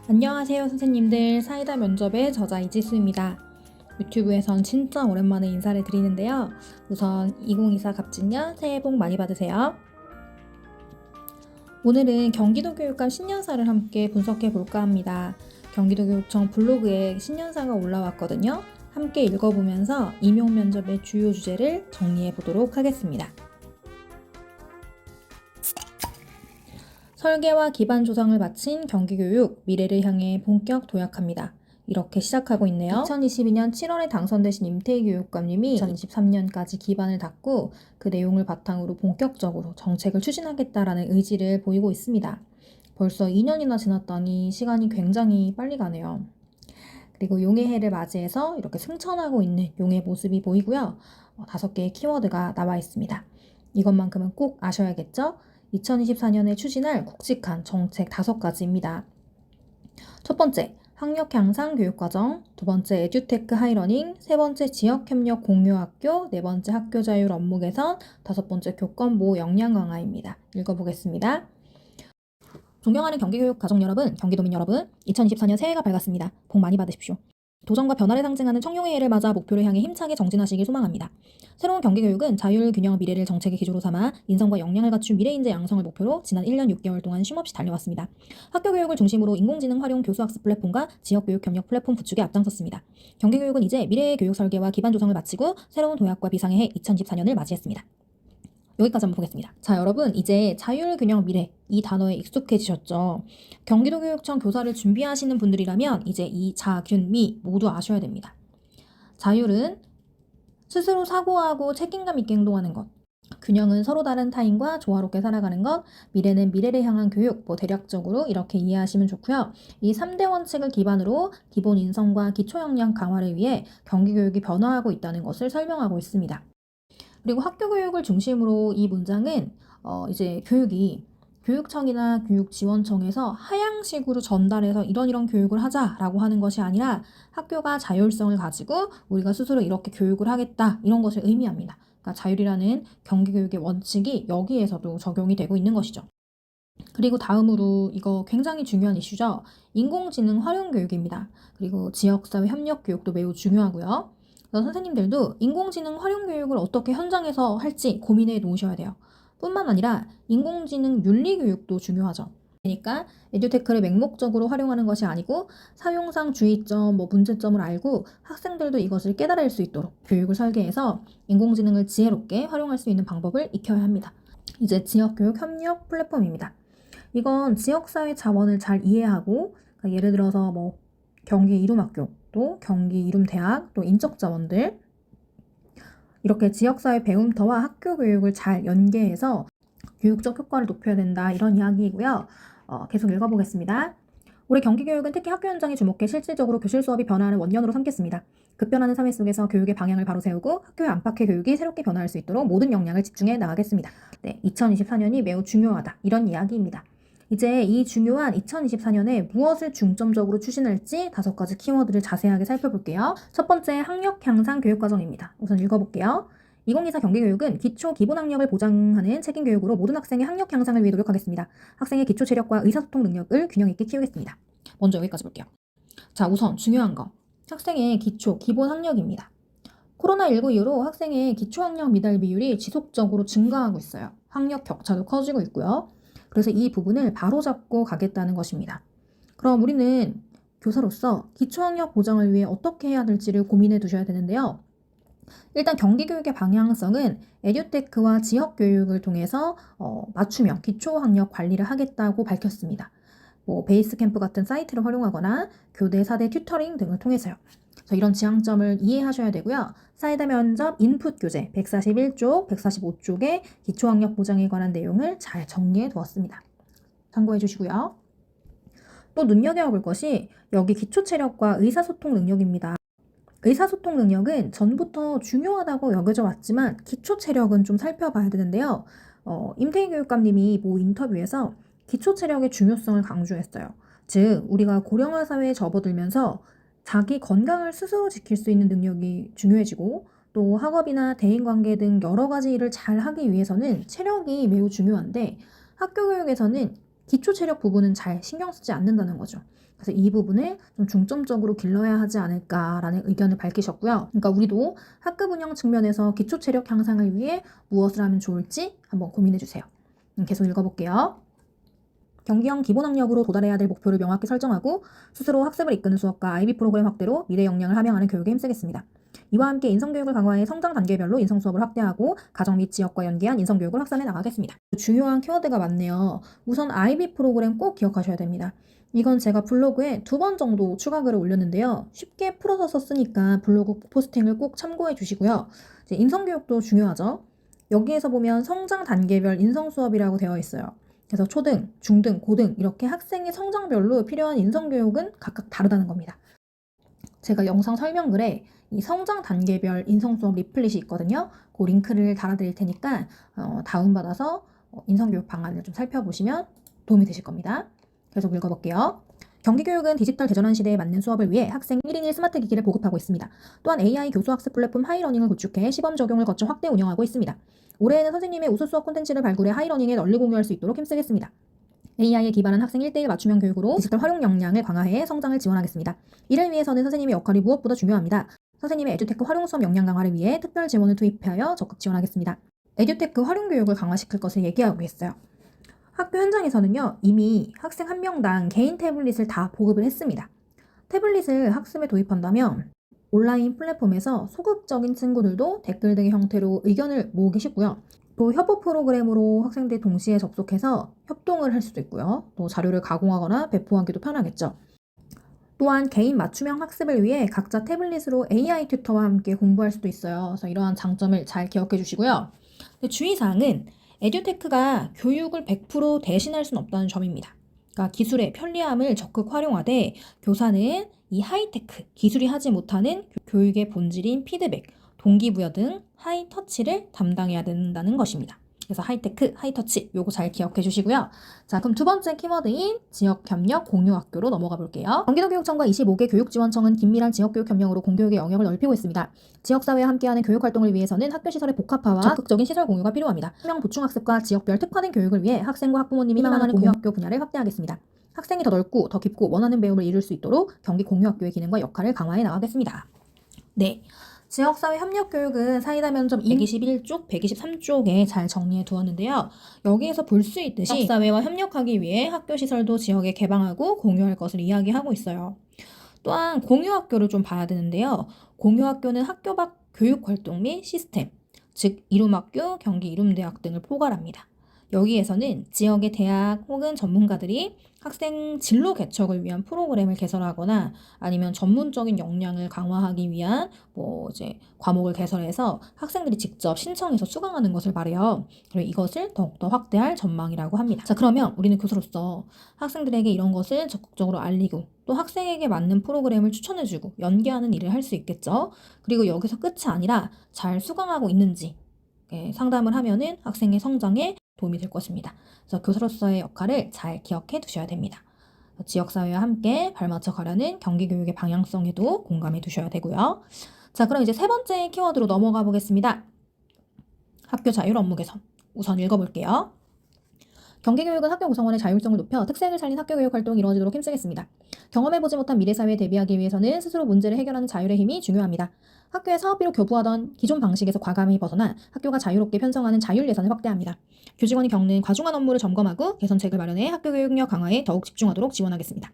안녕하세요 선생님들, 사이다 면접의 저자 이지수입니다. 유튜브에선 진짜 오랜만에 인사를 드리는데요. 우선 2024 갑진년 새해 복 많이 받으세요. 오늘은 경기도 교육감 신년사를 함께 분석해 볼까 합니다. 경기도교육청 블로그에 신년사가 올라왔거든요. 함께 읽어보면서 임용 면접의 주요 주제를 정리해 보도록 하겠습니다. 설계와 기반 조성을 마친 경기교육, 미래를 향해 본격 도약합니다. 이렇게 시작하고 있네요. 2022년 7월에 당선되신 임태희 교육감님이 2023년까지 기반을 닦고 그 내용을 바탕으로 본격적으로 정책을 추진하겠다라는 의지를 보이고 있습니다. 벌써 2년이나 지났다니 시간이 굉장히 빨리 가네요. 그리고 용의 해를 맞이해서 이렇게 승천하고 있는 용의 모습이 보이고요. 5개의 키워드가 나와 있습니다. 이것만큼은 꼭 아셔야겠죠? 2024년에 추진할 굵직한 정책 5가지입니다. 첫 번째, 학력 향상 교육과정, 두 번째, 에듀테크 하이러닝, 세 번째, 지역협력 공유학교, 네 번째, 학교 자율 업무 개선, 다섯 번째, 교권보호 역량 강화입니다. 읽어보겠습니다. 존경하는 경기교육 가족 여러분, 경기도민 여러분, 2024년 새해가 밝았습니다. 복 많이 받으십시오. 도전과 변화를 상징하는 청룡의 해를 맞아 목표를 향해 힘차게 정진하시길 소망합니다. 새로운 경기교육은 자율, 균형, 미래를 정책의 기조로 삼아 인성과 역량을 갖춘 미래인재 양성을 목표로 지난 1년 6개월 동안 쉼없이 달려왔습니다. 학교 교육을 중심으로 인공지능 활용 교수학습 플랫폼과 지역교육 협력 플랫폼 구축에 앞장섰습니다. 경기교육은 이제 미래의 교육 설계와 기반 조성을 마치고 새로운 도약과 비상의 해 2024년을 맞이했습니다. 여기까지 한번 보겠습니다. 자, 여러분 이제 자율균형 미래 이 단어에 익숙해지셨죠? 경기도교육청 교사를 준비하시는 분들이라면 이제 이 자, 균, 미 모두 아셔야 됩니다. 자율은 스스로 사고하고 책임감 있게 행동하는 것. 균형은 서로 다른 타인과 조화롭게 살아가는 것. 미래는 미래를 향한 교육. 대략적으로 이렇게 이해하시면 좋고요. 이 3대 원칙을 기반으로 기본 인성과 기초 역량 강화를 위해 경기교육이 변화하고 있다는 것을 설명하고 있습니다. 그리고 학교 교육을 중심으로 이 문장은 이제 교육청이나 교육지원청에서 하향식으로 전달해서 이런 교육을 하자라고 하는 것이 아니라 학교가 자율성을 가지고 우리가 스스로 이렇게 교육을 하겠다 이런 것을 의미합니다. 그러니까 자율이라는 경기교육의 원칙이 여기에서도 적용이 되고 있는 것이죠. 그리고 다음으로 이거 굉장히 중요한 이슈죠. 인공지능 활용 교육입니다. 그리고 지역사회 협력 교육도 매우 중요하고요. 선생님들도 인공지능 활용 교육을 어떻게 현장에서 할지 고민해 놓으셔야 돼요. 뿐만 아니라 인공지능 윤리 교육도 중요하죠. 그러니까 에듀테크를 맹목적으로 활용하는 것이 아니고 사용상 주의점, 문제점을 알고 학생들도 이것을 깨달을 수 있도록 교육을 설계해서 인공지능을 지혜롭게 활용할 수 있는 방법을 익혀야 합니다. 이제 지역교육 협력 플랫폼입니다. 이건 지역사회 자원을 잘 이해하고 그러니까 예를 들어서 경기 이룸학교, 또 경기 이룸대학, 또 인적자원들 이렇게 지역사회 배움터와 학교 교육을 잘 연계해서 교육적 효과를 높여야 된다 이런 이야기이고요. 계속 읽어보겠습니다. 올해 경기교육은 특히 학교 현장에 주목해 실질적으로 교실 수업이 변화하는 원년으로 삼겠습니다. 급변하는 사회 속에서 교육의 방향을 바로 세우고 학교의 안팎의 교육이 새롭게 변화할 수 있도록 모든 역량을 집중해 나가겠습니다. 2024년이 매우 중요하다 이런 이야기입니다. 이제 이 중요한 2024년에 무엇을 중점적으로 추진할지 5가지 키워드를 자세하게 살펴볼게요. 첫 번째, 학력 향상 교육과정입니다. 우선 읽어볼게요. 2024 경기교육은 기초 기본 학력을 보장하는 책임 교육으로 모든 학생의 학력 향상을 위해 노력하겠습니다. 학생의 기초 체력과 의사소통 능력을 균형 있게 키우겠습니다. 먼저 여기까지 볼게요. 자, 우선 중요한 거. 학생의 기초 기본 학력입니다. 코로나19 이후로 학생의 기초 학력 미달 비율이 지속적으로 증가하고 있어요. 학력 격차도 커지고 있고요. 그래서 이 부분을 바로잡고 가겠다는 것입니다. 그럼 우리는 교사로서 기초학력 보장을 위해 어떻게 해야 될지를 고민해 두셔야 되는데요. 일단 경기교육의 방향성은 에듀테크와 지역교육을 통해서 맞춤형 기초학력 관리를 하겠다고 밝혔습니다. 베이스 캠프 같은 사이트를 활용하거나 교대, 사대 튜터링 등을 통해서요. 이런 지향점을 이해하셔야 되고요. 사이다 면접 인풋 교재 141쪽, 145쪽의 기초학력 보장에 관한 내용을 잘 정리해 두었습니다. 참고해 주시고요. 또 눈여겨볼 것이 여기 기초체력과 의사소통 능력입니다. 의사소통 능력은 전부터 중요하다고 여겨져 왔지만 기초체력은 좀 살펴봐야 되는데요. 임태희 교육감님이 인터뷰에서 기초체력의 중요성을 강조했어요. 즉 우리가 고령화 사회에 접어들면서 자기 건강을 스스로 지킬 수 있는 능력이 중요해지고 또 학업이나 대인관계 등 여러 가지 일을 잘 하기 위해서는 체력이 매우 중요한데 학교 교육에서는 기초 체력 부분은 잘 신경 쓰지 않는다는 거죠. 그래서 이 부분을 좀 중점적으로 길러야 하지 않을까라는 의견을 밝히셨고요. 그러니까 우리도 학급 운영 측면에서 기초 체력 향상을 위해 무엇을 하면 좋을지 한번 고민해 주세요. 계속 읽어볼게요. 경기형 기본 학력으로 도달해야 될 목표를 명확히 설정하고 스스로 학습을 이끄는 수업과 IB 프로그램 확대로 미래 역량을 함양하는 교육에 힘쓰겠습니다. 이와 함께 인성교육을 강화해 성장 단계별로 인성수업을 확대하고 가정 및 지역과 연계한 인성교육을 확산해 나가겠습니다. 중요한 키워드가 많네요. 우선 IB 프로그램 꼭 기억하셔야 됩니다. 이건 제가 블로그에 2번 정도 추가 글을 올렸는데요. 쉽게 풀어서 썼으니까 블로그 포스팅을 꼭 참고해 주시고요. 이제 인성교육도 중요하죠. 여기에서 보면 성장 단계별 인성수업이라고 되어 있어요. 그래서 초등, 중등, 고등 이렇게 학생의 성장별로 필요한 인성교육은 각각 다르다는 겁니다. 제가 영상 설명글에 이 성장 단계별 인성수업 리플릿이 있거든요. 그 링크를 달아드릴 테니까 다운받아서 인성교육 방안을 좀 살펴보시면 도움이 되실 겁니다. 계속 읽어볼게요. 경기교육은 디지털 대전환 시대에 맞는 수업을 위해 학생 1인 1 스마트 기기를 보급하고 있습니다. 또한 AI 교수학습 플랫폼 하이러닝을 구축해 시범 적용을 거쳐 확대 운영하고 있습니다. 올해에는 선생님의 우수 수업 콘텐츠를 발굴해 하이러닝에 널리 공유할 수 있도록 힘쓰겠습니다. AI에 기반한 학생 1대1 맞춤형 교육으로 디지털 활용 역량을 강화해 성장을 지원하겠습니다. 이를 위해서는 선생님의 역할이 무엇보다 중요합니다. 선생님의 에듀테크 활용 수업 역량 강화를 위해 특별 지원을 투입하여 적극 지원하겠습니다. 에듀테크 활용 교육을 강화시킬 것을 얘기하고 있어요. 학교 현장에서는요, 이미 학생 한 명당 개인 태블릿을 다 보급을 했습니다. 태블릿을 학습에 도입한다면 온라인 플랫폼에서 소극적인 친구들도 댓글 등의 형태로 의견을 모으기 쉽고요. 또 협업 프로그램으로 학생들이 동시에 접속해서 협동을 할 수도 있고요. 또 자료를 가공하거나 배포하기도 편하겠죠. 또한 개인 맞춤형 학습을 위해 각자 태블릿으로 AI 튜터와 함께 공부할 수도 있어요. 그래서 이러한 장점을 잘 기억해 주시고요. 주의사항은 에듀테크가 교육을 100% 대신할 수는 없다는 점입니다. 그러니까 기술의 편리함을 적극 활용하되 교사는 이 하이테크, 기술이 하지 못하는 교육의 본질인 피드백, 동기부여 등 하이터치를 담당해야 된다는 것입니다. 그래서 하이테크, 하이터치 요거 잘 기억해 주시고요. 자, 그럼 두 번째 키워드인 지역협력 공유학교로 넘어가 볼게요. 경기도교육청과 25개 교육지원청은 긴밀한 지역교육 협력으로 공교육의 영역을 넓히고 있습니다. 지역사회와 함께하는 교육활동을 위해서는 학교시설의 복합화와 적극적인 시설 공유가 필요합니다. 학명 보충학습과 지역별 특화된 교육을 위해 학생과 학부모님이 희망하는 공유학교 분야를 확대하겠습니다. 학생이 더 넓고 더 깊고 원하는 배움을 이룰 수 있도록 경기 공유학교의 기능과 역할을 강화해 나가겠습니다. 네. 지역사회 협력교육은 사이다 면접 121쪽, 123쪽에 잘 정리해 두었는데요. 여기에서 볼 수 있듯이 지역사회와 협력하기 위해 학교시설도 지역에 개방하고 공유할 것을 이야기하고 있어요. 또한 공유학교를 좀 봐야 되는데요. 공유학교는 학교 밖 교육활동 및 시스템, 즉 이룸학교, 경기 이룸대학 등을 포괄합니다. 여기에서는 지역의 대학 혹은 전문가들이 학생 진로 개척을 위한 프로그램을 개설하거나 아니면 전문적인 역량을 강화하기 위한 이제 과목을 개설해서 학생들이 직접 신청해서 수강하는 것을 말해요. 그리고 이것을 더욱더 확대할 전망이라고 합니다. 자, 그러면 우리는 교수로서 학생들에게 이런 것을 적극적으로 알리고 또 학생에게 맞는 프로그램을 추천해주고 연계하는 일을 할 수 있겠죠. 그리고 여기서 끝이 아니라 잘 수강하고 있는지 상담을 하면은 학생의 성장에 도움이 될 것입니다. 그래서 교사로서의 역할을 잘 기억해 두셔야 됩니다. 지역사회와 함께 발맞춰 가려는 경기교육의 방향성에도 공감해 두셔야 되고요. 자, 그럼 이제 세 번째 키워드로 넘어가 보겠습니다. 학교 자율 업무 개선. 우선 읽어볼게요. 경기교육은 학교 구성원의 자율성을 높여 특색을 살린 학교교육 활동이 이루어지도록 힘쓰겠습니다. 경험해보지 못한 미래 사회에 대비하기 위해서는 스스로 문제를 해결하는 자율의 힘이 중요합니다. 학교의 사업비로 교부하던 기존 방식에서 과감히 벗어나 학교가 자유롭게 편성하는 자율 예산을 확대합니다. 교직원이 겪는 과중한 업무를 점검하고 개선책을 마련해 학교교육력 강화에 더욱 집중하도록 지원하겠습니다.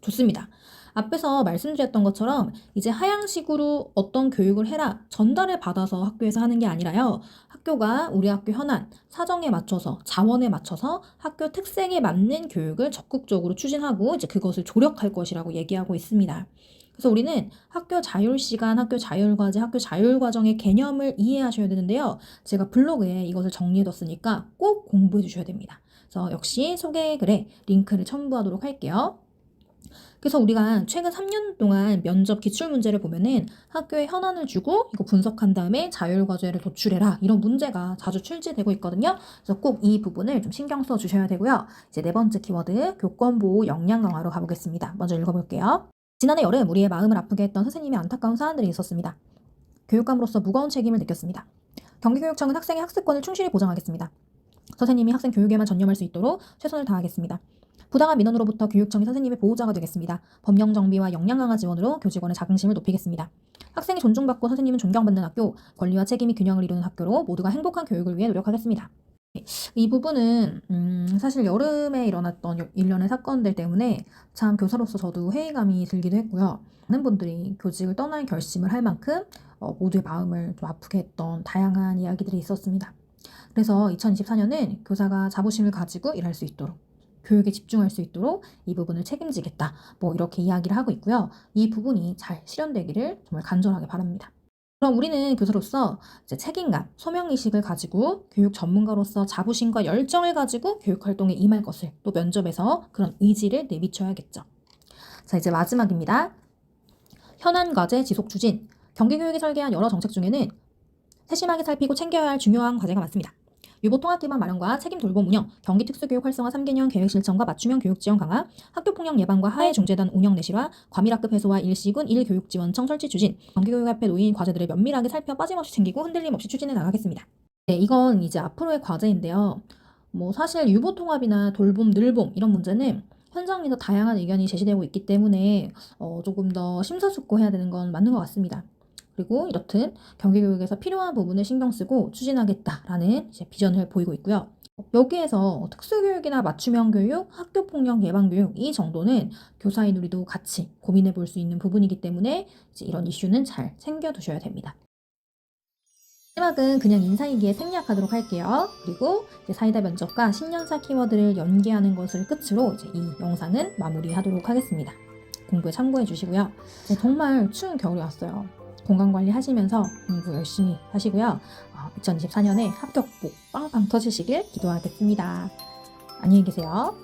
좋습니다. 앞에서 말씀드렸던 것처럼 이제 하향식으로 어떤 교육을 해라 전달을 받아서 학교에서 하는 게 아니라요. 학교가 우리 학교 현안, 사정에 맞춰서 자원에 맞춰서 학교 특색에 맞는 교육을 적극적으로 추진하고 이제 그것을 조력할 것이라고 얘기하고 있습니다. 그래서 우리는 학교 자율시간, 학교 자율과제, 학교 자율과정의 개념을 이해하셔야 되는데요. 제가 블로그에 이것을 정리해뒀으니까 꼭 공부해 주셔야 됩니다. 그래서 역시 소개글에 링크를 첨부하도록 할게요. 그래서 우리가 최근 3년 동안 면접 기출문제를 보면은 학교에 현안을 주고 이거 분석한 다음에 자율과제를 도출해라 이런 문제가 자주 출제되고 있거든요. 그래서 꼭 이 부분을 좀 신경 써 주셔야 되고요. 이제 네 번째 키워드 교권보호 역량 강화로 가보겠습니다. 먼저 읽어볼게요. 지난해 여름 우리의 마음을 아프게 했던 선생님의 안타까운 사안들이 있었습니다. 교육감으로서 무거운 책임을 느꼈습니다. 경기교육청은 학생의 학습권을 충실히 보장하겠습니다. 선생님이 학생 교육에만 전념할 수 있도록 최선을 다하겠습니다. 부당한 민원으로부터 교육청이 선생님의 보호자가 되겠습니다. 법령 정비와 역량 강화 지원으로 교직원의 자긍심을 높이겠습니다. 학생이 존중받고 선생님은 존경받는 학교, 권리와 책임이 균형을 이루는 학교로 모두가 행복한 교육을 위해 노력하겠습니다. 이 부분은 사실 여름에 일어났던 일련의 사건들 때문에 참 교사로서 저도 회의감이 들기도 했고요. 많은 분들이 교직을 떠날 결심을 할 만큼 모두의 마음을 좀 아프게 했던 다양한 이야기들이 있었습니다. 그래서 2024년은 교사가 자부심을 가지고 일할 수 있도록, 교육에 집중할 수 있도록 이 부분을 책임지겠다. 이렇게 이야기를 하고 있고요. 이 부분이 잘 실현되기를 정말 간절하게 바랍니다. 그럼 우리는 교사로서 이제 책임감, 소명의식을 가지고 교육 전문가로서 자부심과 열정을 가지고 교육 활동에 임할 것을, 또 면접에서 그런 의지를 내비쳐야겠죠. 자, 이제 마지막입니다. 현안 과제 지속 추진. 경기교육이 설계한 여러 정책 중에는 세심하게 살피고 챙겨야 할 중요한 과제가 많습니다. 유보 통합 기반 마련과 책임 돌봄 운영, 경기 특수교육 활성화 3개년 계획 실천과 맞춤형 교육 지원 강화, 학교폭력 예방과 하해 중재단 운영 내실화, 과밀학급 해소와 일시군 1교육 지원청 설치 추진, 경기교육 앞에 놓인 과제들을 면밀하게 살펴 빠짐없이 챙기고 흔들림 없이 추진해 나가겠습니다. 네, 이건 이제 앞으로의 과제인데요. 사실 유보 통합이나 돌봄, 늘봄 이런 문제는 현장에서 다양한 의견이 제시되고 있기 때문에 조금 더 심사숙고해야 되는 건 맞는 것 같습니다. 그리고 이렇듯 경기교육에서 필요한 부분을 신경 쓰고 추진하겠다라는 이제 비전을 보이고 있고요. 여기에서 특수교육이나 맞춤형 교육, 학교폭력 예방교육 이 정도는 교사인 우리도 같이 고민해 볼 수 있는 부분이기 때문에 이제 이런 이슈는 잘 챙겨두셔야 됩니다. 마지막은 그냥 인사이기에 생략하도록 할게요. 그리고 이제 사이다 면접과 신년사 키워드를 연계하는 것을 끝으로 이제 이 영상은 마무리하도록 하겠습니다. 공부에 참고해 주시고요. 정말 추운 겨울이 왔어요. 건강관리 하시면서 공부 열심히 하시고요. 2024년에 합격복 빵빵 터지시길 기도하겠습니다. 안녕히 계세요.